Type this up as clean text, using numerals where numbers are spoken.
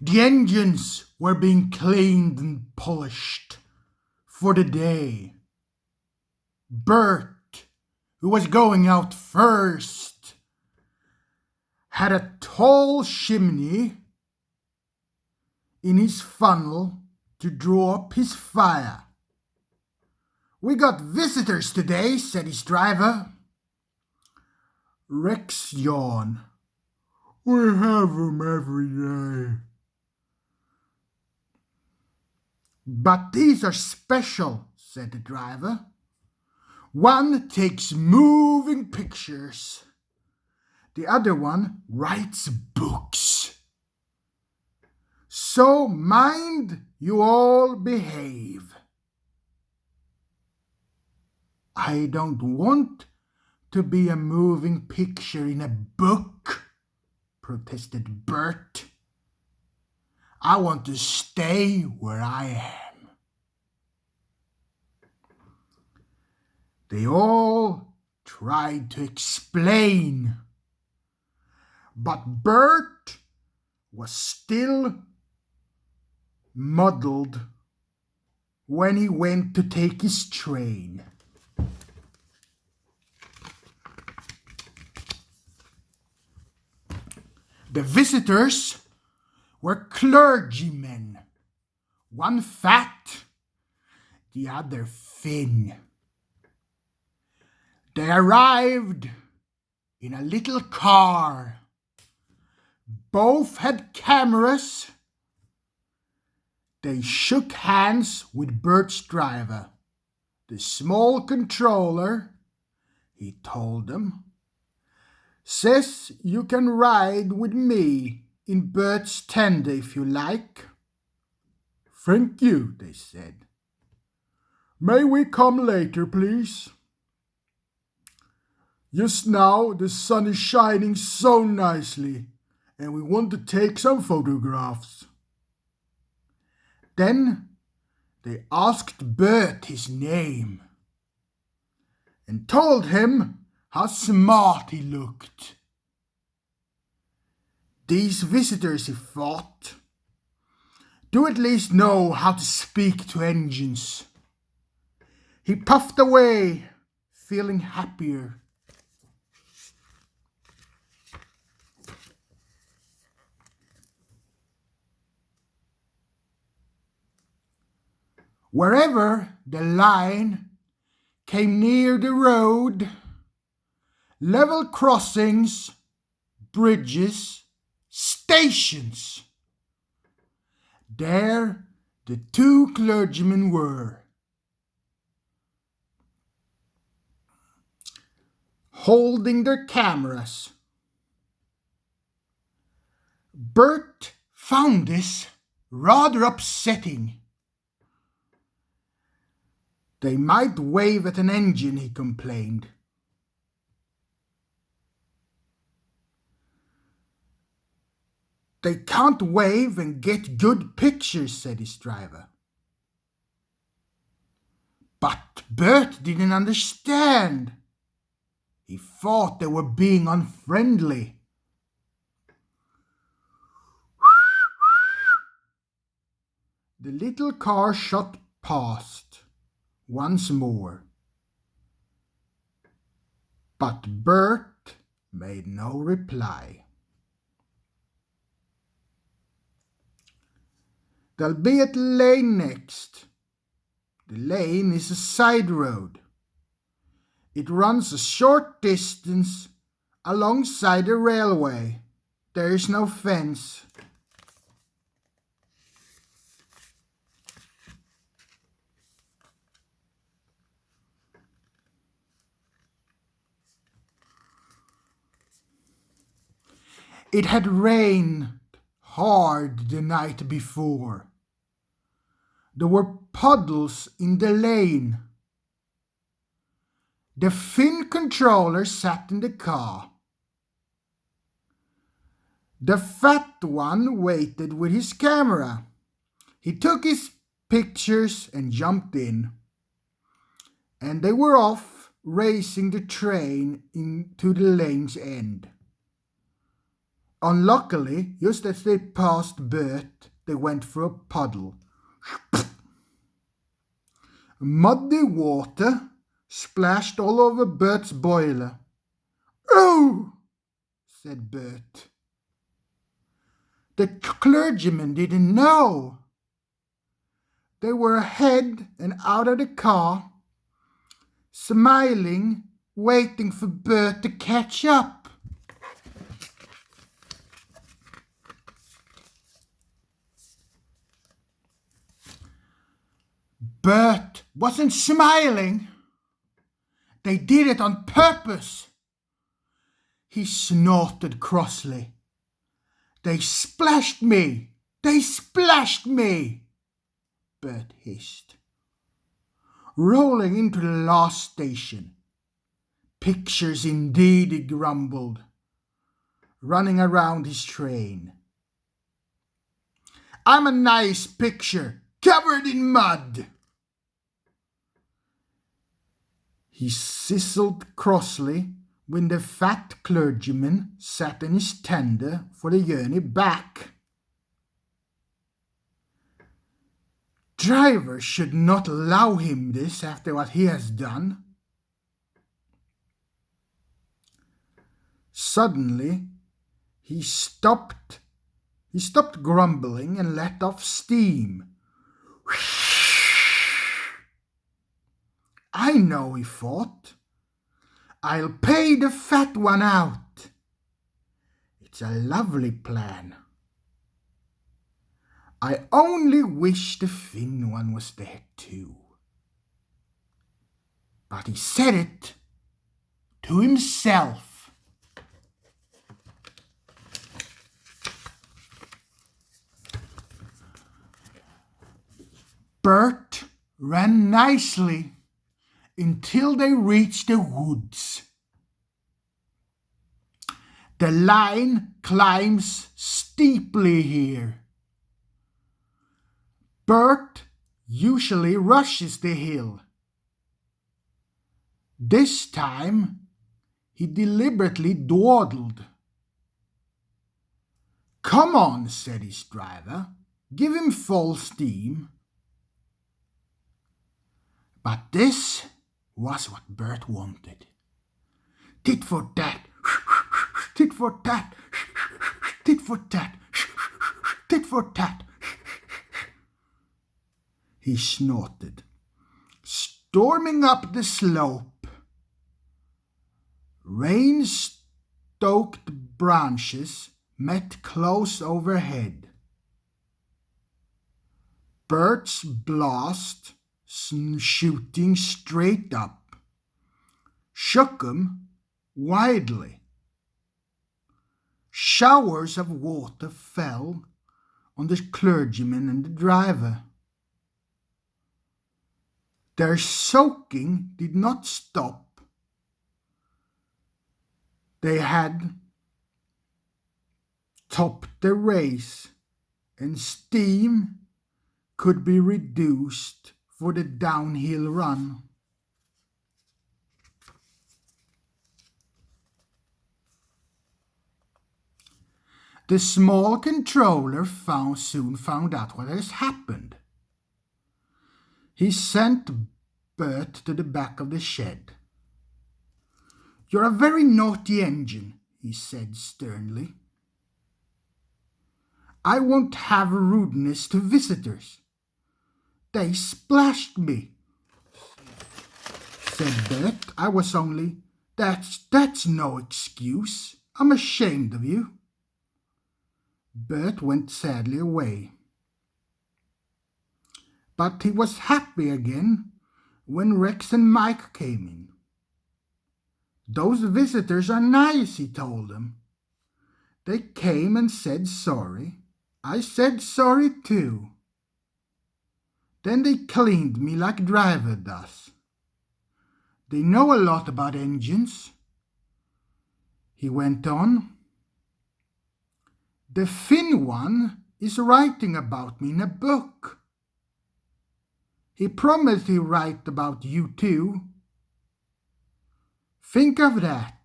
The engines were being cleaned and polished for the day. Bert, who was going out first, had a tall chimney in his funnel to draw up his fire. "We got visitors today," said his driver. Rex yawned. "We have them every day." "But these are special," said the driver. "One takes moving pictures. The other one writes books. So mind you all behave." "I don't want to be a moving picture in a book," protested Bert. "I want to stay where I am." They all tried to explain, but Bert was still muddled when he went to take his train. The visitors were clergymen, one fat, the other thin. They arrived in a little car. Both had cameras. They shook hands with Bert's driver. The small controller, he told them, says you can ride with me in Bert's tender if you like. "Thank you," they said. "May we come later, please? Just now the sun is shining so nicely and we want to take some photographs." Then they asked Bert his name and told him how smart he looked. These visitors, he thought, do at least know how to speak to engines. He puffed away, feeling happier. Wherever the line came near the road, level crossings, bridges, stations, there the two clergymen were, holding their cameras. Bert found this rather upsetting. They might wave at an engine, he complained. "They can't wave and get good pictures," said his driver. But Bert didn't understand. He thought they were being unfriendly. The little car shot past once more. But Bert made no reply. "They'll be at the lane next." The lane is a side road. It runs a short distance alongside the railway. There is no fence. It had rained hard the night before. There were puddles in the lane. The thin controller sat in the car. The fat one waited with his camera. He took his pictures and jumped in. And they were off, racing the train into the lane's end. Unluckily, just as they passed Bert, they went for a puddle. Muddy water splashed all over Bert's boiler. "Oh!" said Bert. The clergyman didn't know. They were ahead and out of the car, smiling, waiting for Bert to catch up. Bert wasn't smiling. They did it on purpose. He snorted crossly. "They splashed me! They splashed me!" Bert hissed. Rolling into the last station. "Pictures indeed," he grumbled, running around his train. "I'm a nice picture, covered in mud." He sizzled crossly when the fat clergyman sat in his tender for the journey back. Driver should not allow him this after what he has done. Suddenly, he stopped grumbling and let off steam. "I know," he thought. "I'll pay the fat one out. It's a lovely plan. I only wish the thin one was there too." But he said it to himself. Bert ran nicely until they reached the woods. The line climbs steeply here. Bert usually rushes the hill. This time, he deliberately dawdled. "Come on," said his driver. "Give him full steam." But this was what Bert wanted. Tit for tat, tit for tat, tit for tat, tit for tat. He snorted, storming up the slope. Rain-stoked branches met close overhead. Bert's blast, shooting straight up, shook him widely. Showers of water fell on the clergyman and the driver. Their soaking did not stop. They had topped the race, and steam could be reduced for the downhill run. The small controller soon found out what has happened. He sent Bert to the back of the shed. "You're a very naughty engine," he said sternly. "I won't have rudeness to visitors. They splashed me," said Bert. "I was only... That's no excuse. I'm ashamed of you." Bert went sadly away. But he was happy again when Rex and Mike came in. "Those visitors are nice," he told them. "They came and said sorry. I said sorry too. Then they cleaned me like Driver does. They know a lot about engines." He went on. "The thin one is writing about me in a book. He promised he'd write about you too. Think of that.